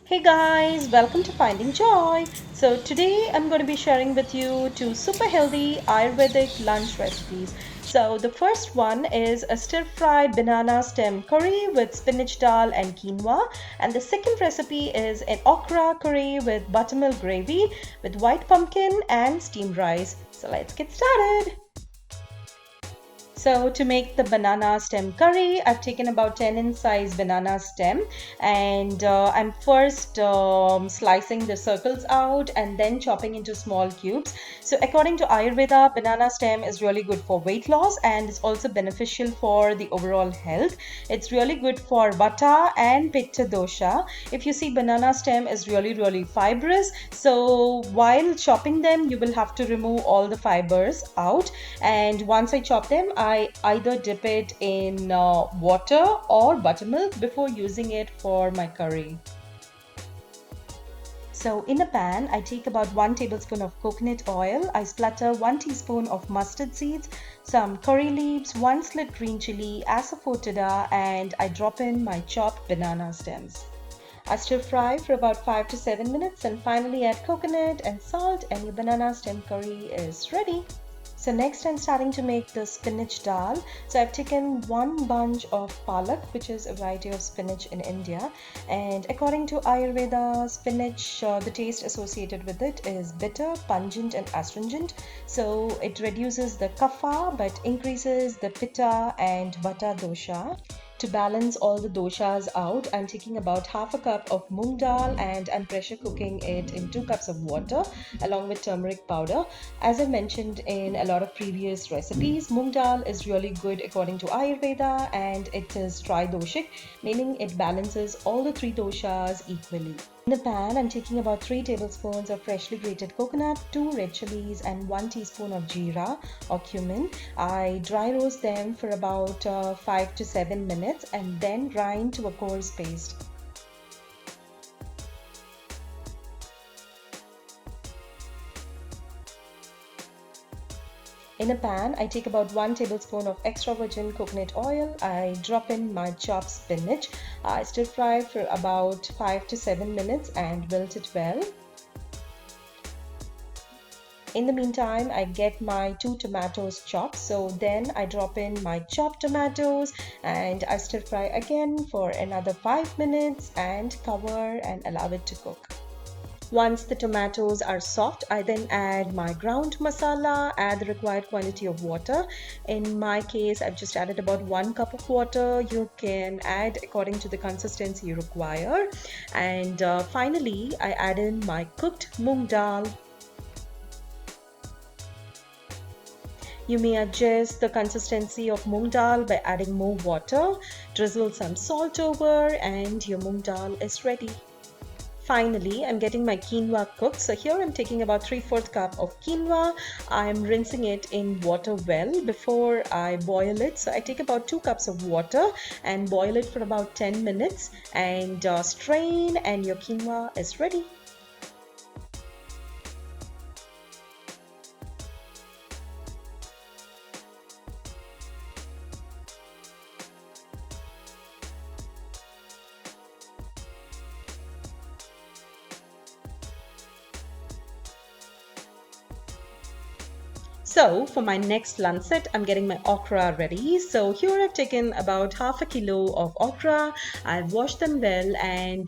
Hey guys, welcome to Finding Joy. So today I'm going to be sharing with you two super healthy Ayurvedic lunch recipes. So the first one is a stir-fry banana stem curry with spinach dal and quinoa, and the second recipe is an okra curry with buttermilk gravy with white pumpkin and steamed rice. So let's get started. So to make the banana stem curry, I've taken about 10-inch size banana stem, and I'm first slicing the circles out and then chopping into small cubes. So according to Ayurveda, banana stem is really good for weight loss and it's also beneficial for the overall health. It's really good for vata and pitta dosha. If you see, banana stem is really fibrous. So while chopping them, you will have to remove all the fibers out. And once I chop them, I either dip it in water or buttermilk before using it for my curry. So in a pan, I take about 1 tablespoon of coconut oil. I splatter 1 teaspoon of mustard seeds, some curry leaves, 1 slit green chili, asafoetida, and I drop in my chopped banana stems. I stir fry for about 5 to 7 minutes and finally add coconut and salt, and your banana stem curry is ready. So next I'm starting to make the spinach dal. So I've taken one bunch of palak, which is a variety of spinach in India, and according to Ayurveda, spinach, the taste associated with it is bitter, pungent and astringent. So it reduces the kapha but increases the pitta and vata dosha. To balance all the doshas out, I'm taking about half a cup of moong dal and I'm pressure cooking it in 2 cups of water along with turmeric powder. As I mentioned in a lot of previous recipes, moong dal is really good according to Ayurveda and it is tridoshic, meaning it balances all the three doshas equally. In the pan, I'm taking about 3 tablespoons of freshly grated coconut, 2 red chilies and 1 teaspoon of jeera or cumin. I dry roast them for about 5 to 7 minutes and then grind to a coarse paste. In a pan, I take about 1 tablespoon of extra virgin coconut oil. I drop in my chopped spinach. I stir fry for about 5 to 7 minutes and wilt it well. In the meantime, I get my 2 tomatoes chopped. So then I drop in my chopped tomatoes and I stir fry again for another 5 minutes and cover and allow it to cook. Once the tomatoes are soft, I then add my ground masala, add the required quantity of water. In my case, I've just added about 1 cup of water. You can add according to the consistency you require. And finally, I add in my cooked moong dal. You may adjust the consistency of moong dal by adding more water, drizzle some salt over, and your moong dal is ready. Finally, I'm getting my quinoa cooked. So here I'm taking about 3/4 cup of quinoa. I'm rinsing it in water well before I boil it. So I take about 2 cups of water and boil it for about 10 minutes and strain, and your quinoa is ready. So for my next lunch set, I'm getting my okra ready. So here I've taken about half a kilo of okra. I've washed them well, and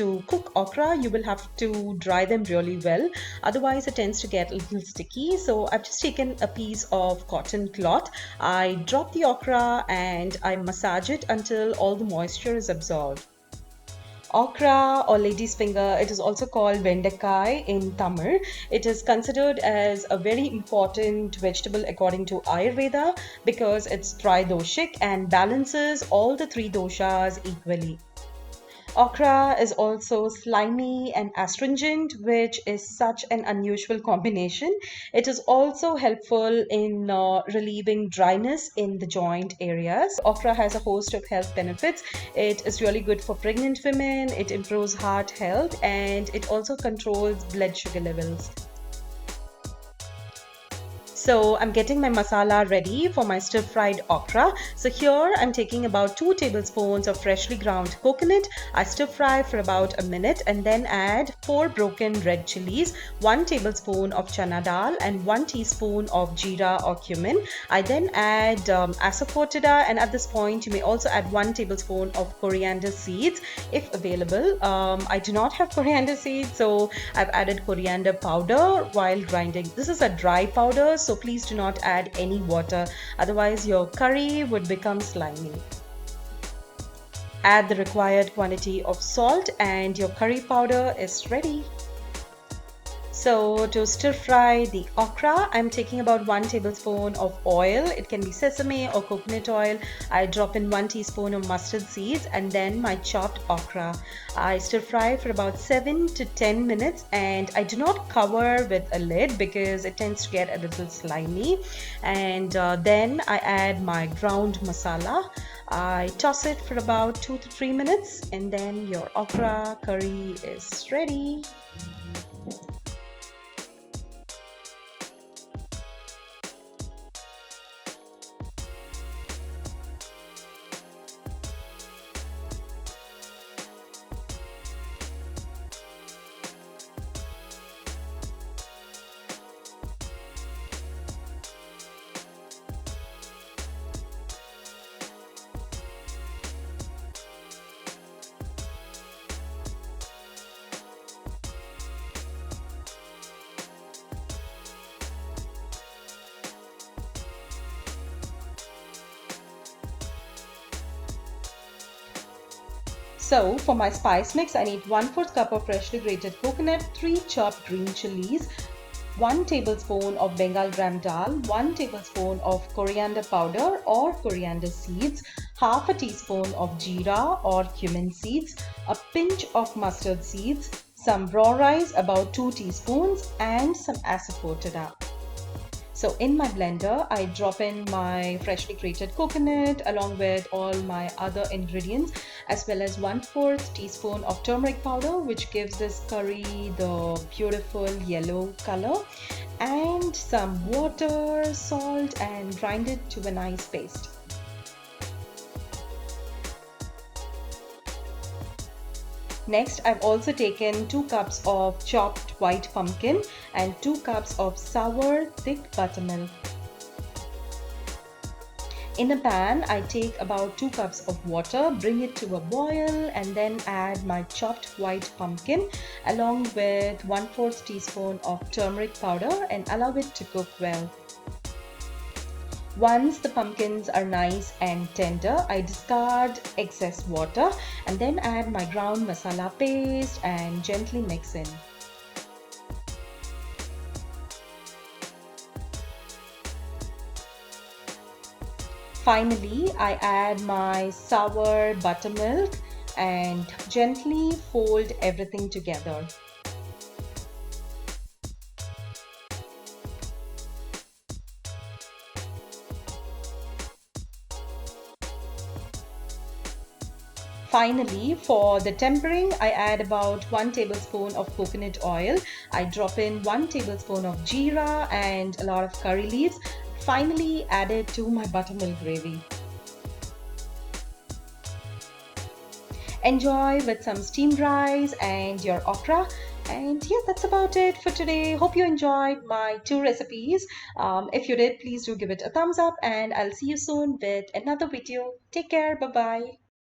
to cook okra, you will have to dry them really well. Otherwise, it tends to get a little sticky. So I've just taken a piece of cotton cloth. I drop the okra and I massage it until all the moisture is absorbed. Okra or lady's finger, it is also called vendakai in Tamil. It is considered as a very important vegetable according to Ayurveda because it's tridoshic and balances all the three doshas equally. Okra is also slimy and astringent, which is such an unusual combination. It is also helpful in relieving dryness in the joint areas. Okra has a host of health benefits. It is really good for pregnant women, it improves heart health, and it also controls blood sugar levels. So I'm getting my masala ready for my stir-fried okra. So here I'm taking about 2 tablespoons of freshly ground coconut. I stir-fry for about a minute and then add 4 broken red chilies, 1 tablespoon of chana dal and 1 teaspoon of jeera or cumin. I then add asafoetida, and at this point you may also add 1 tablespoon of coriander seeds if available. I do not have coriander seeds, so I've added coriander powder while grinding. This is a dry powder, so please do not add any water, otherwise your curry would become slimy. Add the required quantity of salt and your curry powder is ready. So to stir fry the okra, I'm taking about 1 tablespoon of oil. It can be sesame or coconut oil. I drop in 1 teaspoon of mustard seeds and then my chopped okra. I stir fry for about 7 to 10 minutes and I do not cover with a lid because it tends to get a little slimy. And then I add my ground masala. I toss it for about 2 to 3 minutes and then your okra curry is ready. So for my spice mix, I need 1/4 cup of freshly grated coconut, 3 chopped green chilies, 1 tablespoon of Bengal gram dal, 1 tablespoon of coriander powder or coriander seeds, half a teaspoon of jeera or cumin seeds, a pinch of mustard seeds, some raw rice about 2 teaspoons and some asafoetida. So in my blender, I drop in my freshly grated coconut along with all my other ingredients as well as 1/4 teaspoon of turmeric powder, which gives this curry the beautiful yellow color, and some water, salt, and grind it to a nice paste. Next, I've also taken 2 cups of chopped white pumpkin and 2 cups of sour thick buttermilk. In a pan, I take about 2 cups of water, bring it to a boil and then add my chopped white pumpkin along with 1/4 teaspoon of turmeric powder and allow it to cook well. Once the pumpkins are nice and tender, I discard excess water and then add my ground masala paste and gently mix in. Finally, I add my sour buttermilk and gently fold everything together. Finally, for the tempering, I add about 1 tablespoon of coconut oil. I drop in 1 tablespoon of jeera and a lot of curry leaves. Finally, add it to my buttermilk gravy. Enjoy with some steamed rice and your okra. And yeah, that's about it for today. Hope you enjoyed my 2 recipes. If you did, please do give it a thumbs up and I'll see you soon with another video. Take care. Bye-bye.